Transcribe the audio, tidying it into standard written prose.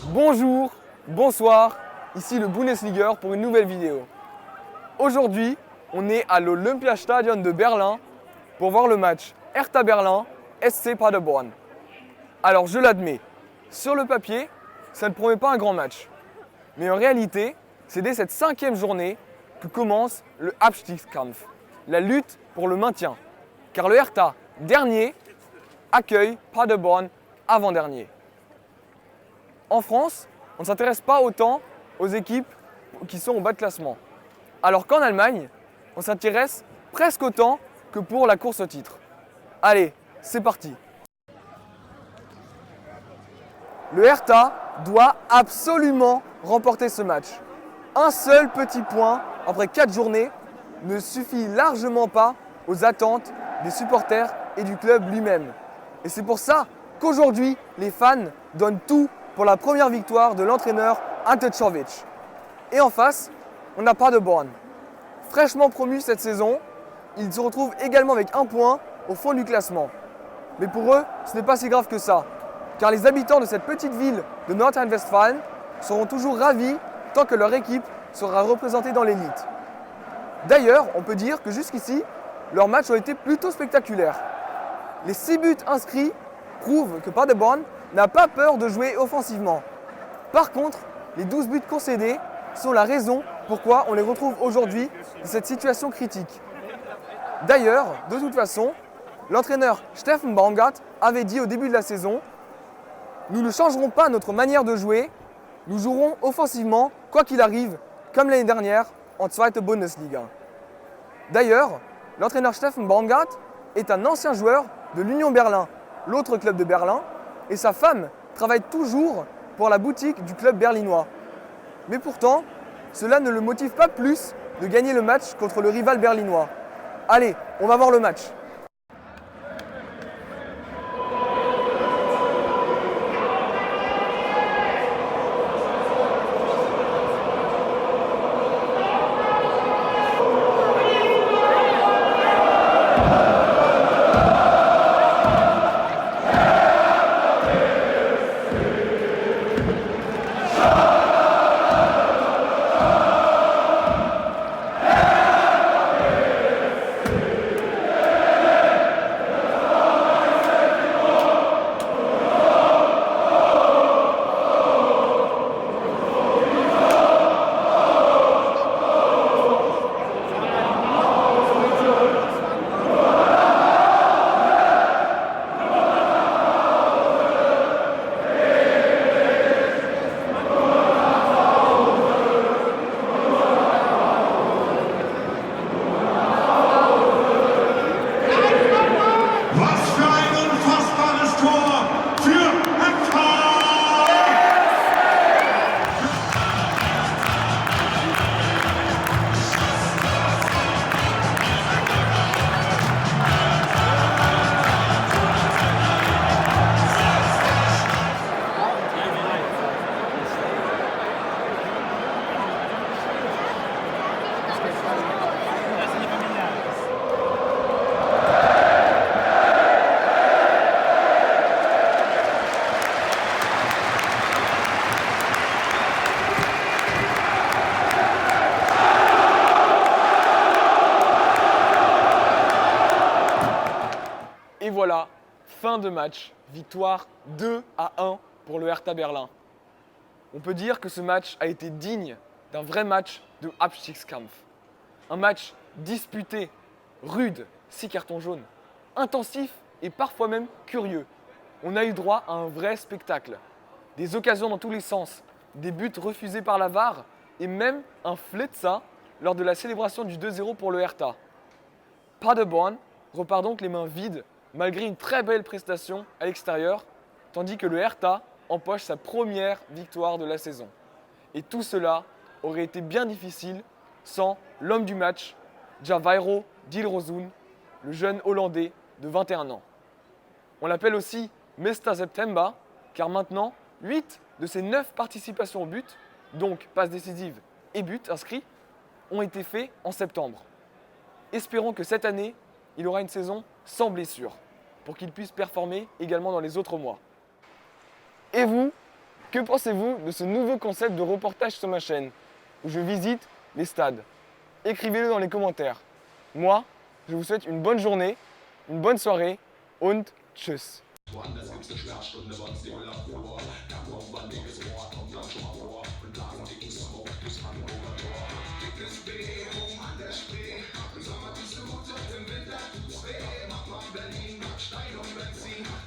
Bonjour, bonsoir, ici le Bundesliga pour une nouvelle vidéo. Aujourd'hui, on est à l'Olympiastadion de Berlin pour voir le match Hertha Berlin SC Paderborn. Alors je l'admets, sur le papier, ça ne promet pas un grand match. Mais en réalité, c'est dès cette 5e journée que commence le Abstiegskampf, la lutte pour le maintien. Car le Hertha, dernier, accueille Paderborn, avant-dernier. En France, on ne s'intéresse pas autant aux équipes qui sont au bas de classement. Alors qu'en Allemagne, on s'intéresse presque autant que pour la course au titre. Allez, c'est parti. Le Hertha doit absolument remporter ce match. Un seul petit point après 4 journées ne suffit largement pas aux attentes des supporters et du club lui-même. Et c'est pour ça qu'aujourd'hui, les fans donnent tout pour la première victoire de l'entraîneur Ante Czovic. Et en face, on n'a pas de Paderborn. Fraîchement promu cette saison, ils se retrouvent également avec un point au fond du classement. Mais pour eux, ce n'est pas si grave que ça, car les habitants de cette petite ville de Nordrhein-Westfalen seront toujours ravis tant que leur équipe sera représentée dans l'élite. D'ailleurs, on peut dire que jusqu'ici, leurs matchs ont été plutôt spectaculaires. Les 6 buts inscrits prouvent que Paderborn n'a pas peur de jouer offensivement. Par contre, les 12 buts concédés sont la raison pourquoi on les retrouve aujourd'hui dans cette situation critique. D'ailleurs, de toute façon, l'entraîneur Steffen Baumgart avait dit au début de la saison « Nous ne changerons pas notre manière de jouer, nous jouerons offensivement quoi qu'il arrive, comme l'année dernière en Zweite Bundesliga ». D'ailleurs, l'entraîneur Steffen Baumgart est un ancien joueur de l'Union Berlin, l'autre club de Berlin, et sa femme travaille toujours pour la boutique du club berlinois. Mais pourtant, cela ne le motive pas plus de gagner le match contre le rival berlinois. Allez, on va voir le match. Et voilà, fin de match, victoire 2-1 pour le Hertha Berlin. On peut dire que ce match a été digne d'un vrai match de Abstiegskampf. Un match disputé, rude, 6 cartons jaunes, intensif et parfois même curieux. On a eu droit à un vrai spectacle. Des occasions dans tous les sens, des buts refusés par la VAR et même un fletza lors de la célébration du 2-0 pour le Hertha. Paderborn repart donc les mains vides malgré une très belle prestation à l'extérieur, tandis que le Hertha empoche sa première victoire de la saison. Et tout cela aurait été bien difficile sans l'homme du match, Jawairo Dilrosun, le jeune Hollandais de 21 ans. On l'appelle aussi Mesta September, car maintenant, 8 de ses 9 participations au but, donc passes décisives et buts inscrits, ont été faits en septembre. Espérons que cette année, il aura une saison sans blessure, pour qu'il puisse performer également dans les autres mois. Et vous, que pensez-vous de ce nouveau concept de reportage sur ma chaîne, où je visite les stades? Écrivez-le dans les commentaires. Moi, je vous souhaite une bonne journée, une bonne soirée und tschüss.